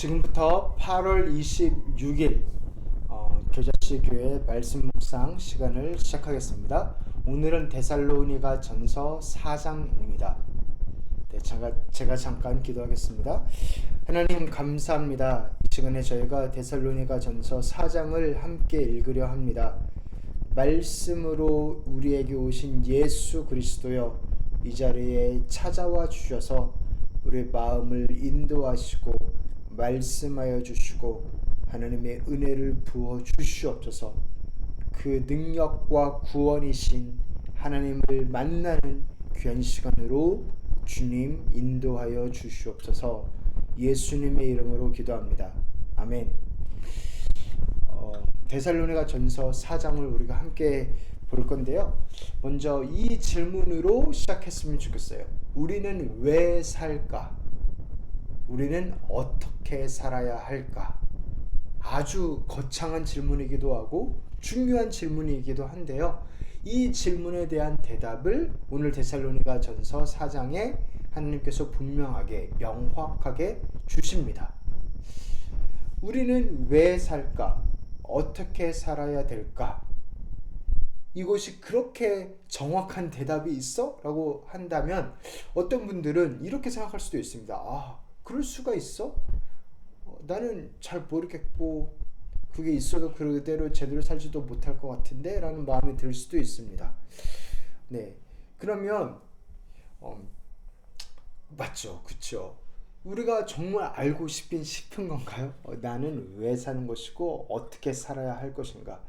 지금부터 8월 26일 교자씨 교회 말씀 묵상 시간을 시작하겠습니다. 오늘은 데살로니가 전서 4장입니다. 네, 제가 잠깐 기도하겠습니다. 하나님 감사합니다. 이 시간에 저희가 데살로니가 전서 4장을 함께 읽으려 합니다. 말씀으로 우리에게 오신 예수 그리스도여, 이 자리에 찾아와 주셔서 우리의 마음을 인도하시고 말씀하여 주시고 하나님의 은혜를 부어 주시옵소서. 그 능력과 구원이신 하나님을 만나는 귀한 시간으로 주님 인도하여 주시옵소서. 예수님의 이름으로 기도합니다. 아멘. 데살로니가 전서 4장을 우리가 함께 볼 건데요. 먼저 이 질문으로 시작했으면 좋겠어요. 우리는 왜 살까? 우리는 어떻게 살아야 할까? 아주 거창한 질문이기도 하고 중요한 질문이기도 한데요. 이 질문에 대한 대답을 오늘 데살로니가 전서 4장에 하나님께서 분명하게 명확하게 주십니다. 우리는 왜 살까? 어떻게 살아야 될까? 이것이 그렇게 정확한 대답이 있어? 라고 한다면 어떤 분들은 이렇게 생각할 수도 있습니다. 그럴 수가 있어? 나는 잘 모르겠고 그게 있어도 그대로 제대로 살지도 못할 것 같은데 라는 마음이 들 수도 있습니다. 네, 그러면 맞죠, 그쵸? 우리가 정말 알고 싶은 건가요? 나는 왜 사는 것이고 어떻게 살아야 할 것인가?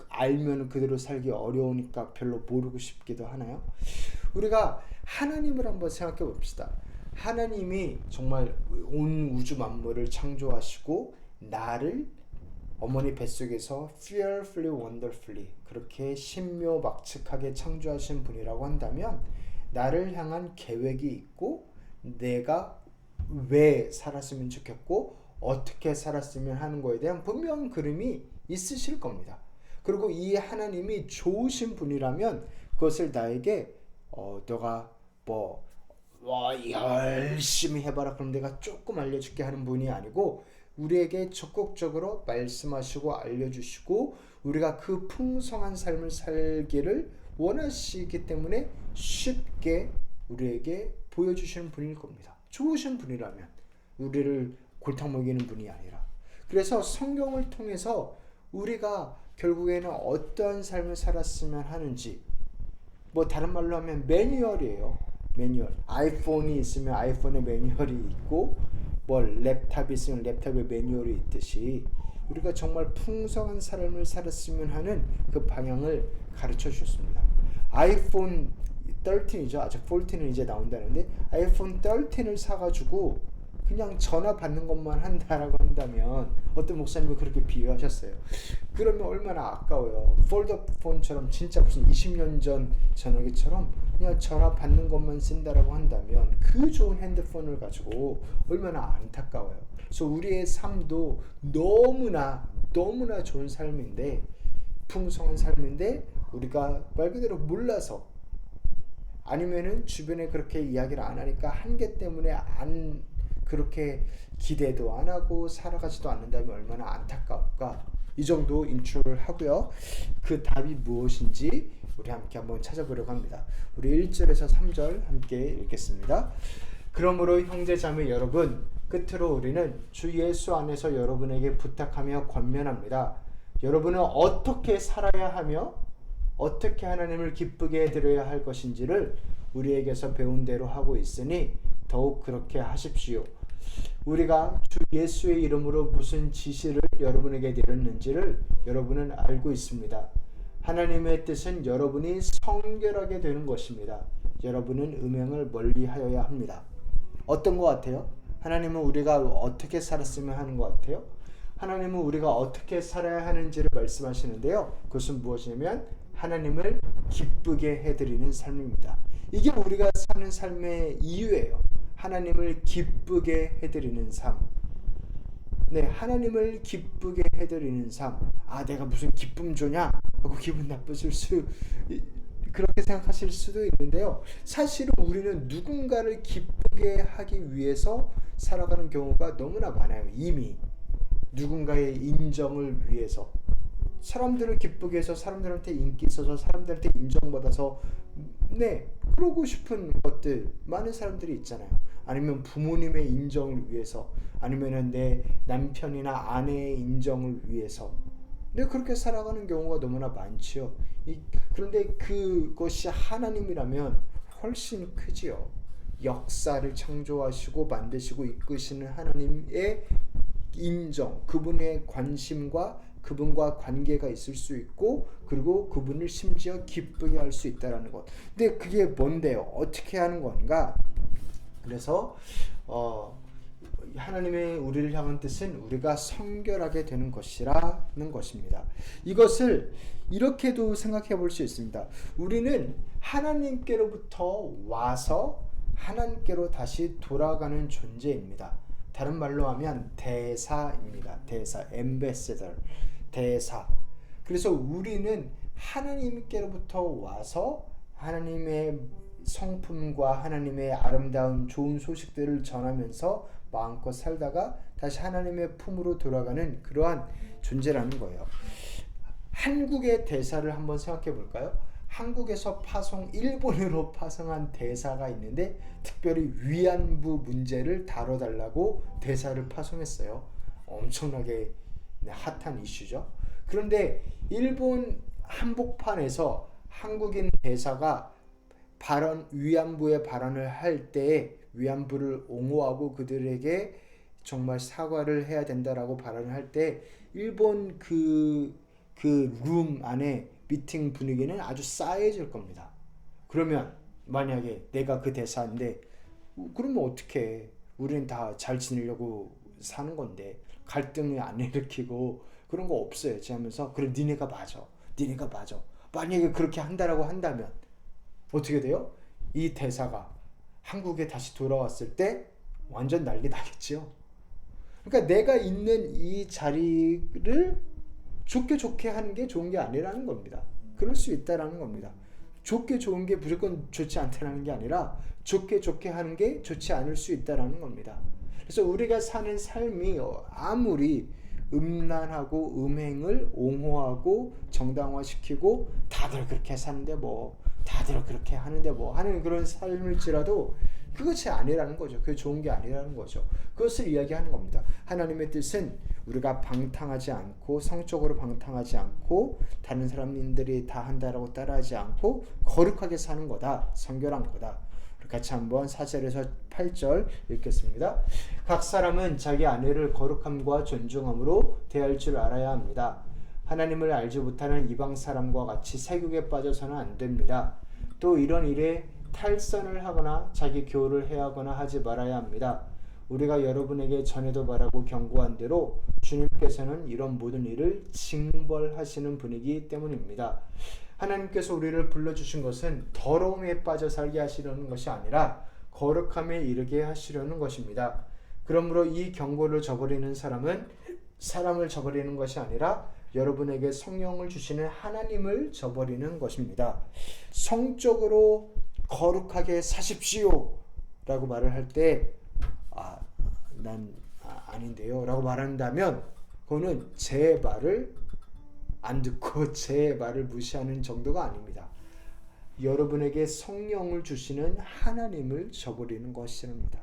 알면 그대로 살기 어려우니까 별로 모르고 싶기도 하나요? 우리가 하나님을 한번 생각해 봅시다. 하나님이 정말 온 우주 만물을 창조하시고 나를 어머니 뱃속에서 fearfully, wonderfully 그렇게 신묘막측하게 창조하신 분이라고 한다면 나를 향한 계획이 있고 내가 왜 살았으면 좋겠고 어떻게 살았으면 하는 거에 대한 분명한 그림이 있으실 겁니다. 그리고 이 하나님이 좋으신 분이라면 그것을 나에게 너가 열심히 해봐라 그럼 내가 조금 알려줄게 하는 분이 아니고 우리에게 적극적으로 말씀하시고 알려주시고 우리가 그 풍성한 삶을 살기를 원하시기 때문에 쉽게 우리에게 보여주시는 분일 겁니다. 좋으신 분이라면 우리를 골탕 먹이는 분이 아니라. 그래서 성경을 통해서 우리가 결국에는 어떠한 삶을 살았으면 하는지, 다른 말로 하면 매뉴얼이에요. 매뉴얼. 아이폰이 있으면 아이폰의 매뉴얼이 있고 랩탑이 있으면 랩탑의 매뉴얼이 있듯이 우리가 정말 풍성한 삶을 살았으면 하는 그 방향을 가르쳐 주셨습니다. 아이폰 13이죠. 아직 14는 이제 나온다는데 아이폰 13을 사가지고 그냥 전화 받는 것만 한다라고 한다면 어떤 목사님이 그렇게 비유하셨어요. 그러면 얼마나 아까워요. 폴더폰처럼 진짜 무슨 20년 전 전화기처럼 그냥 전화 받는 것만 쓴다라고 한다면 그 좋은 핸드폰을 가지고 얼마나 안타까워요. 그래서 우리의 삶도 너무나 좋은 삶인데 풍성한 삶인데 우리가 말 그대로 몰라서 아니면은 주변에 그렇게 이야기를 안 하니까 한계 때문에 그렇게 기대도 안 하고 살아가지도 않는다면 얼마나 안타까울까? 이 정도 인출을 하고요. 그 답이 무엇인지 우리 함께 한번 찾아보려고 합니다. 우리 1절에서 3절 함께 읽겠습니다. 그러므로 형제자매 여러분, 끝으로 우리는 주 예수 안에서 여러분에게 부탁하며 권면합니다. 여러분은 어떻게 살아야 하며 어떻게 하나님을 기쁘게 해드려야 할 것인지를 우리에게서 배운 대로 하고 있으니 더욱 그렇게 하십시오. 우리가 주 예수의 이름으로 무슨 지시를 여러분에게 내렸는지를 여러분은 알고 있습니다. 하나님의 뜻은 여러분이 성결하게 되는 것입니다. 여러분은 음행을 멀리하여야 합니다. 어떤 것 같아요? 하나님은 우리가 어떻게 살았으면 하는 것 같아요? 하나님은 우리가 어떻게 살아야 하는지를 말씀하시는데요. 그것은 무엇이냐면 하나님을 기쁘게 해드리는 삶입니다. 이게 우리가 사는 삶의 이유예요. 하나님을 기쁘게 해드리는 삶. 네, 하나님을 기쁘게 해드리는 삶. 내가 무슨 기쁨 주냐? 하고 기분 나쁘실 그렇게 생각하실 수도 있는데요. 사실은 우리는 누군가를 기쁘게 하기 위해서 살아가는 경우가 너무나 많아요. 이미 누군가의 인정을 위해서, 사람들을 기쁘게 해서, 사람들한테 인기 있어서, 사람들한테 인정받아서, 네, 그러고 싶은 것들 많은 사람들이 있잖아요. 아니면 부모님의 인정을 위해서, 아니면은 내 남편이나 아내의 인정을 위해서, 네, 그렇게 살아가는 경우가 너무나 많지요. 그런데 그것이 하나님이라면 훨씬 크지요. 역사를 창조하시고 만드시고 이끄시는 하나님의 인정, 그분의 관심과 그분과 관계가 있을 수 있고, 그리고 그분을 심지어 기쁘게 할 수 있다라는 것. 근데 그게 뭔데요? 어떻게 하는 건가? 그래서 하나님의 우리를 향한 뜻은 우리가 성결하게 되는 것이라는 것입니다. 이것을 이렇게도 생각해 볼 수 있습니다. 우리는 하나님께로부터 와서 하나님께로 다시 돌아가는 존재입니다. 다른 말로 하면 대사입니다. 대사, ambassador, 대사. 그래서 우리는 하나님께로부터 와서 하나님의 성품과 하나님의 아름다운 좋은 소식들을 전하면서 마음껏 살다가 다시 하나님의 품으로 돌아가는 그러한 존재라는 거예요. 한국의 대사를 한번 생각해 볼까요? 한국에서 일본으로 파송한 대사가 있는데, 특별히 위안부 문제를 다뤄달라고 대사를 파송했어요. 엄청나게 핫한 이슈죠. 그런데 일본 한복판에서 한국인 대사가 위안부의 발언을 할 때 위안부를 옹호하고 그들에게 정말 사과를 해야 된다라고 발언을 할 때, 일본 그 룸 안에 미팅 분위기는 아주 싸해질 겁니다. 그러면 만약에 내가 그 대사인데, 그러면 어떡해. 우리는 다 잘 지내려고 사는 건데 갈등을 안 일으키고 그런 거 없어야지 하면서, 그래 니네가 맞아. 만약에 그렇게 한다라고 한다면 어떻게 돼요? 이 대사가 한국에 다시 돌아왔을 때 완전 난리 나겠지요. 그러니까 내가 있는 이 자리를 좋게 하는 게 좋은 게 아니라는 겁니다. 그럴 수 있다라는 겁니다. 좋은 게 무조건 좋지 않다라는 게 아니라 좋게 하는 게 좋지 않을 수 있다라는 겁니다. 그래서 우리가 사는 삶이 아무리 음란하고 음행을 옹호하고 정당화시키고 다들 그렇게 사는데 다들 그렇게 하는데 하는 그런 삶일지라도 그것이 아니라는 거죠. 그게 좋은 게 아니라는 거죠. 그것을 이야기하는 겁니다. 하나님의 뜻은 우리가 방탕하지 않고, 성적으로 방탕하지 않고, 다른 사람들이 다 한다라고 따라하지 않고 거룩하게 사는 거다. 성결한 거다. 같이 한번 4절에서 8절 읽겠습니다. 각 사람은 자기 아내를 거룩함과 존중함으로 대할 줄 알아야 합니다. 하나님을 알지 못하는 이방 사람과 같이 세욕에 빠져서는 안 됩니다. 또 이런 일에 탈선을 하거나 자기 교훈을 해하거나 하지 말아야 합니다. 우리가 여러분에게 전에도 말하고 경고한 대로 주님께서는 이런 모든 일을 징벌하시는 분이기 때문입니다. 하나님께서 우리를 불러주신 것은 더러움에 빠져 살게 하시려는 것이 아니라 거룩함에 이르게 하시려는 것입니다. 그러므로 이 경고를 저버리는 사람은 사람을 저버리는 것이 아니라 여러분에게 성령을 주시는 하나님을 저버리는 것입니다. 성적으로 거룩하게 사십시오 라고 말을 할 때 난 아닌데요 라고 말한다면, 그거는 제 말을 안 듣고 제 말을 무시하는 정도가 아닙니다. 여러분에게 성령을 주시는 하나님을 저버리는 것입니다.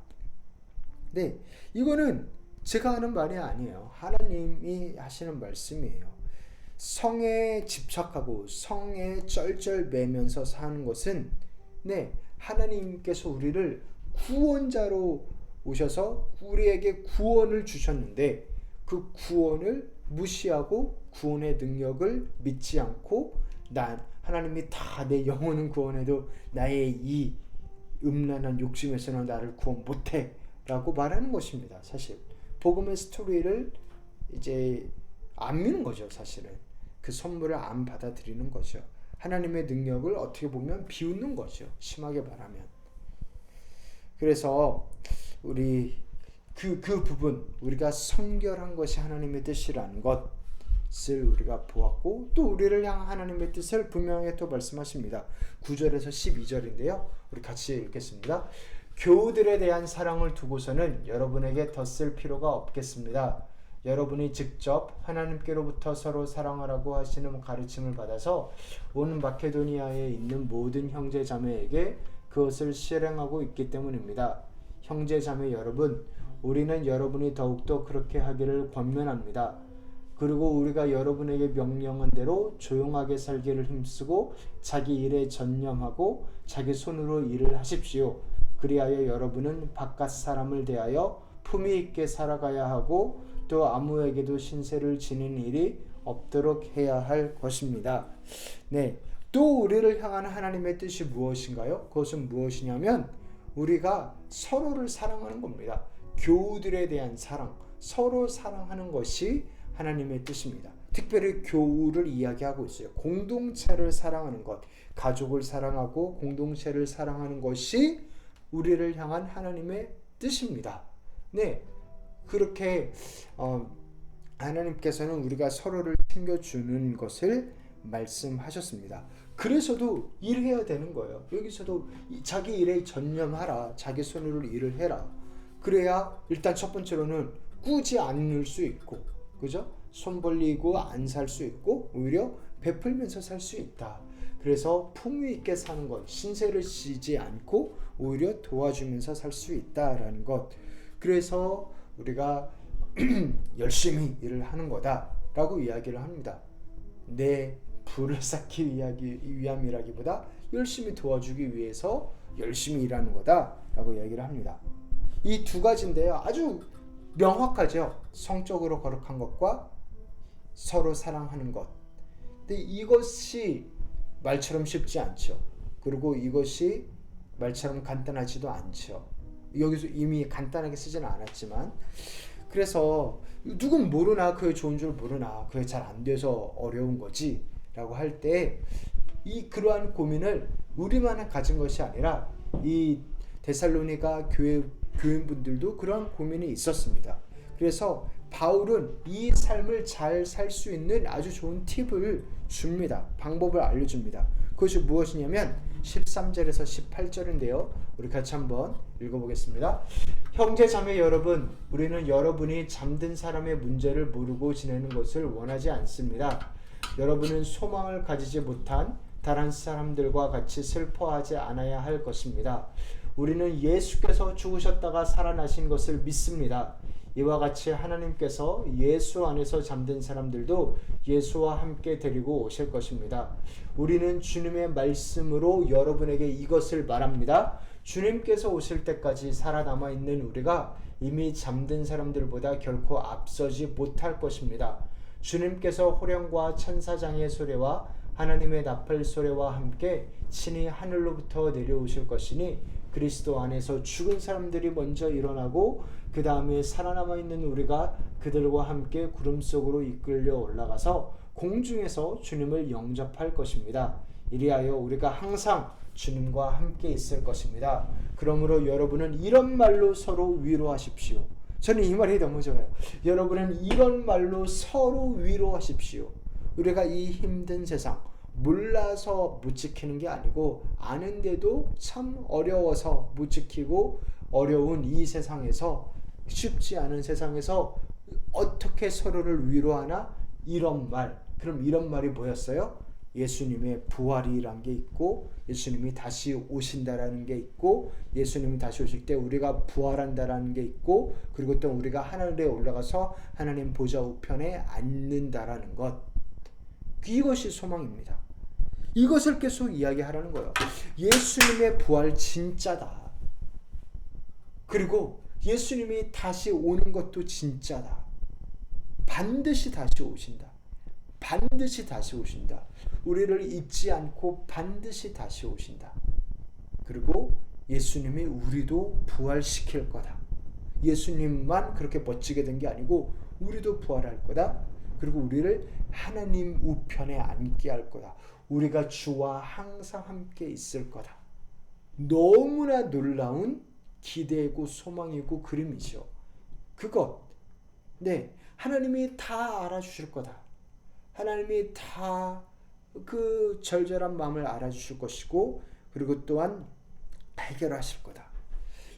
네, 이거는 제가 하는 말이 아니에요. 하나님이 하시는 말씀이에요. 성에 집착하고 성에 쩔쩔매면서 사는 것은, 네, 하나님께서 우리를 구원자로 오셔서 우리에게 구원을 주셨는데, 그 구원을 무시하고 구원의 능력을 믿지 않고, 하나님이 다 내 영혼은 구원해도 나의 이 음란한 욕심에서는 나를 구원 못해 라고 말하는 것입니다. 사실 복음의 스토리를 이제 안 믿는 거죠. 사실은 그 선물을 안 받아들이는 거죠. 하나님의 능력을 어떻게 보면 비웃는 거죠. 심하게 말하면. 그래서 우리 그 부분, 우리가 성결한 것이 하나님의 뜻이라는 것을 우리가 보았고, 또 우리를 향한 하나님의 뜻을 분명히 또 말씀하십니다. 9절에서 12절인데요. 우리 같이 읽겠습니다. 교우들에 대한 사랑을 두고서는 여러분에게 더 쓸 필요가 없겠습니다. 여러분이 직접 하나님께로부터 서로 사랑하라고 하시는 가르침을 받아서 온 마케도니아에 있는 모든 형제 자매에게 그것을 실행하고 있기 때문입니다. 형제 자매 여러분, 우리는 여러분이 더욱더 그렇게 하기를 권면합니다. 그리고 우리가 여러분에게 명령한 대로 조용하게 살기를 힘쓰고 자기 일에 전념하고 자기 손으로 일을 하십시오. 그리하여 여러분은 바깥 사람을 대하여 품위 있게 살아가야 하고 또 아무에게도 신세를 지는 일이 없도록 해야 할 것입니다. 네, 또 우리를 향한 하나님의 뜻이 무엇인가요? 그것은 무엇이냐면 우리가 서로를 사랑하는 겁니다. 교우들에 대한 사랑, 서로 사랑하는 것이 하나님의 뜻입니다. 특별히 교우를 이야기하고 있어요. 공동체를 사랑하는 것, 가족을 사랑하고 공동체를 사랑하는 것이 우리를 향한 하나님의 뜻입니다. 네, 그렇게 하나님께서는 우리가 서로를 챙겨주는 것을 말씀하셨습니다. 그래서도 일해야 되는 거예요. 여기서도 자기 일에 전념하라. 자기 손으로 일을 해라. 그래야 일단 첫 번째로는 꾸지 않을 수 있고, 그죠? 손 벌리고 안 살 수 있고 오히려 베풀면서 살 수 있다. 그래서 품위 있게 사는 것, 신세를 지지 않고 오히려 도와주면서 살 수 있다라는 것. 그래서 우리가 열심히 일을 하는 거다라고 이야기를 합니다. 내 부를 쌓기 위함이라기보다 열심히 도와주기 위해서 열심히 일하는 거다라고 이야기를 합니다. 이 두 가지인데요. 아주 명확하죠. 성적으로 거룩한 것과 서로 사랑하는 것. 근데 이것이 말처럼 쉽지 않죠. 그리고 이것이 말처럼 간단하지도 않죠. 여기서 이미 간단하게 쓰지는 않았지만, 그래서 누군 모르나, 그게 좋은 줄 모르나, 그게 잘 안 돼서 어려운 거지 라고 할 때 이 그러한 고민을 우리만 가진 것이 아니라 이 데살로니가 교인분들도 그러한 고민이 있었습니다. 그래서 바울은 이 삶을 잘 살 수 있는 아주 좋은 팁을 줍니다. 방법을 알려줍니다. 그것이 무엇이냐면 13절에서 18절인데요. 우리 같이 한번 읽어보겠습니다. 형제 자매 여러분, 우리는 여러분이 잠든 사람의 문제를 모르고 지내는 것을 원하지 않습니다. 여러분은 소망을 가지지 못한 다른 사람들과 같이 슬퍼하지 않아야 할 것입니다. 우리는 예수께서 죽으셨다가 살아나신 것을 믿습니다. 이와 같이 하나님께서 예수 안에서 잠든 사람들도 예수와 함께 데리고 오실 것입니다. 우리는 주님의 말씀으로 여러분에게 이것을 말합니다. 주님께서 오실 때까지 살아남아 있는 우리가 이미 잠든 사람들보다 결코 앞서지 못할 것입니다. 주님께서 호령과 천사장의 소리와 하나님의 나팔 소리와 함께 친히 하늘로부터 내려오실 것이니 그리스도 안에서 죽은 사람들이 먼저 일어나고 그 다음에 살아남아 있는 우리가 그들과 함께 구름 속으로 이끌려 올라가서 공중에서 주님을 영접할 것입니다. 이리하여 우리가 항상 주님과 함께 있을 것입니다. 그러므로 여러분은 이런 말로 서로 위로하십시오. 저는 이 말이 너무 좋아요. 여러분은 이런 말로 서로 위로하십시오. 우리가 이 힘든 세상, 몰라서 못 지키는 게 아니고 아는데도 참 어려워서 못 지키고 어려운 이 세상에서, 쉽지 않은 세상에서 어떻게 서로를 위로하나? 이런 말. 그럼 이런 말이 뭐였어요? 예수님의 부활이란 게 있고 예수님이 다시 오신다라는 게 있고 예수님이 다시 오실 때 우리가 부활한다라는 게 있고 그리고 또 우리가 하늘에 올라가서 하나님 보좌 우편에 앉는다라는 것. 이것이 소망입니다. 이것을 계속 이야기하라는 거예요. 예수님의 부활 진짜다. 그리고 예수님이 다시 오는 것도 진짜다. 반드시 다시 오신다. 반드시 다시 오신다. 우리를 잊지 않고 반드시 다시 오신다. 그리고 예수님이 우리도 부활시킬 거다. 예수님만 그렇게 멋지게 된 게 아니고 우리도 부활할 거다. 그리고 우리를 하나님 우편에 앉게 할 거다. 우리가 주와 항상 함께 있을 거다. 너무나 놀라운 기대이고 소망이고 그림이죠. 그것, 네, 하나님이 다 알아주실 거다. 하나님이 다 그 절절한 마음을 알아주실 것이고 그리고 또한 해결하실 거다.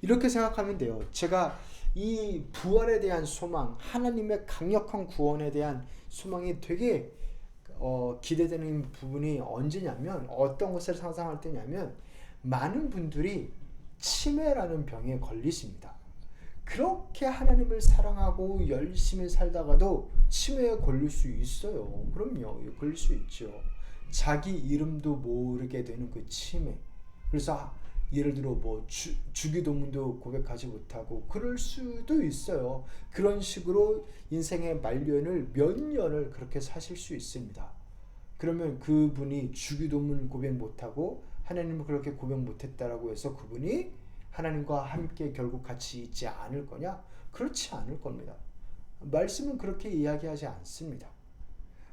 이렇게 생각하면 돼요. 제가 이 부활에 대한 소망, 하나님의 강력한 구원에 대한 소망이 되게 기대되는 부분이 언제냐면, 어떤 것을 상상할 때냐면, 많은 분들이 치매라는 병에 걸리십니다. 그렇게 하나님을 사랑하고 열심히 살다가도 치매에 걸릴 수 있어요. 그럼요, 걸릴 수 있죠. 자기 이름도 모르게 되는 그 치매. 그래서 예를 들어 뭐 주기도문도 고백하지 못하고 그럴 수도 있어요. 그런 식으로 인생의 말년을 몇 년을 그렇게 사실 수 있습니다. 그러면 그분이 주기도문 고백 못하고 하나님을 그렇게 고백 못했다라고 해서 그분이 하나님과 함께 결국 같이 있지 않을 거냐? 그렇지 않을 겁니다. 말씀은 그렇게 이야기하지 않습니다.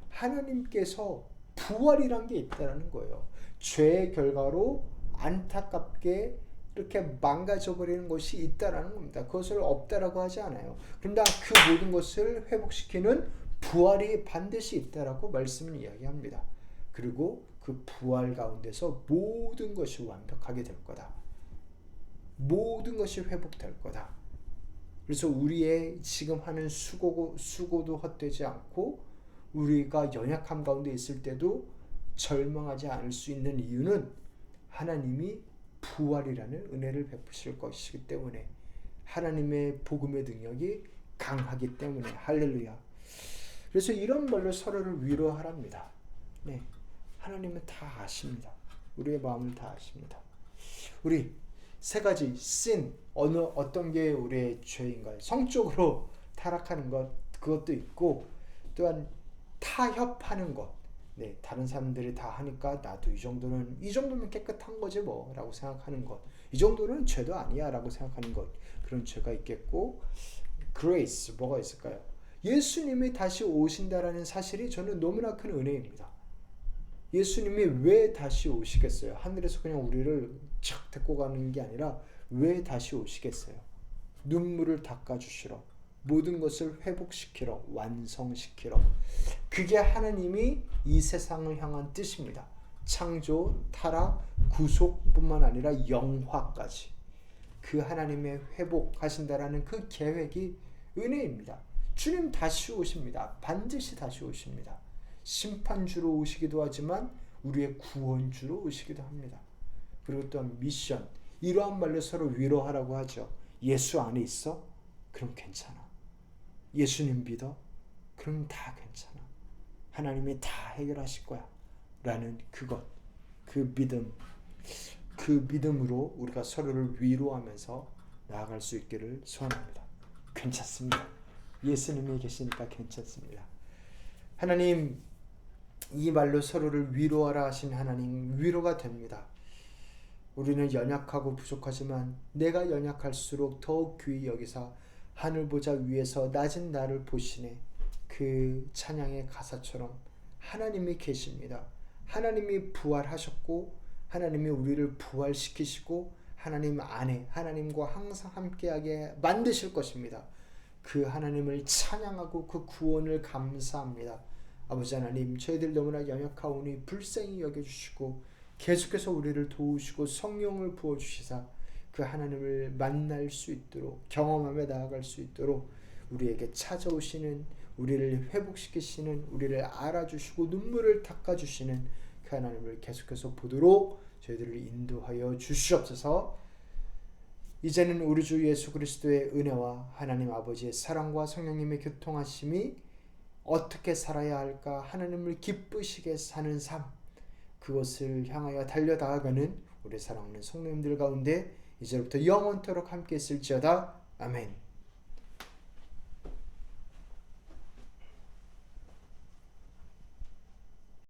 하나님께서 부활이란 게 있다는 거예요. 죄의 결과로 안타깝게 이렇게 망가져 버리는 것이 있다라는 겁니다. 그것을 없다라고 하지 않아요. 그런데 그 모든 것을 회복시키는 부활이 반드시 있다라고 말씀은 이야기합니다. 그리고 그 부활 가운데서 모든 것이 완벽하게 될 거다. 모든 것이 회복될 거다. 그래서 우리의 지금 하는 수고도 헛되지 않고 우리가 연약함 가운데 있을 때도 절망하지 않을 수 있는 이유는 하나님이 부활이라는 은혜를 베푸실 것이기 때문에, 하나님의 복음의 능력이 강하기 때문에. 할렐루야. 그래서 이런 말로 서로를 위로하랍니다. 네, 하나님은 다 아십니다. 우리의 마음을 다 아십니다. 우리 세 가지 sin, 어떤 게 우리의 죄인가요? 성적으로 타락하는 것, 그것도 있고, 또한 타협하는 것. 네, 다른 사람들이 다 하니까 나도 이 정도면 깨끗한 거지 뭐 라고 생각하는 것, 이 정도는 죄도 아니야 라고 생각하는 것, 그런 죄가 있겠고, grace, 뭐가 있을까요? 예수님이 다시 오신다라는 사실이 저는 너무나 큰 은혜입니다. 예수님이 왜 다시 오시겠어요? 하늘에서 그냥 우리를 착 데리고 가는 게 아니라 왜 다시 오시겠어요? 눈물을 닦아주시러, 모든 것을 회복시키러, 완성시키러. 그게 하나님이 이 세상을 향한 뜻입니다. 창조, 타락, 구속뿐만 아니라 영화까지. 그 하나님의 회복하신다라는 그 계획이 은혜입니다. 주님 다시 오십니다. 반드시 다시 오십니다. 심판주로 오시기도 하지만 우리의 구원주로 오시기도 합니다. 그리고 또한 미션, 이러한 말로 서로 위로하라고 하죠. 예수 안에 있어? 그럼 괜찮아. 예수님 믿어? 그럼 다 괜찮아. 하나님이 다 해결하실 거야 라는 그것, 그 믿음, 그 믿음으로 우리가 서로를 위로하면서 나아갈 수 있기를 소원합니다. 괜찮습니다. 예수님이 계시니까 괜찮습니다. 하나님, 이 말로 서로를 위로하라 하신 하나님, 위로가 됩니다. 우리는 연약하고 부족하지만 내가 연약할수록 더욱 귀히 여기사 하늘 보좌 위에서 낮은 나를 보시네. 그 찬양의 가사처럼 하나님이 계십니다. 하나님이 부활하셨고 하나님이 우리를 부활시키시고 하나님 안에 하나님과 항상 함께하게 만드실 것입니다. 그 하나님을 찬양하고 그 구원을 감사합니다. 아버지 하나님, 저희들 너무나 연약하오니 불쌍히 여겨주시고 계속해서 우리를 도우시고 성령을 부어주시사 그 하나님을 만날 수 있도록, 경험하며 나아갈 수 있도록 우리에게 찾아오시는, 우리를 회복시키시는, 우리를 알아주시고 눈물을 닦아주시는 그 하나님을 계속해서 보도록 저희들을 인도하여 주시옵소서. 이제는 우리 주 예수 그리스도의 은혜와 하나님 아버지의 사랑과 성령님의 교통하심이 어떻게 살아야 할까, 하나님을 기쁘시게 사는 삶, 그것을 향하여 달려나가는 우리 사랑하는 성도님들 가운데 이제부터 영원토록 함께 있을지어다. 아멘.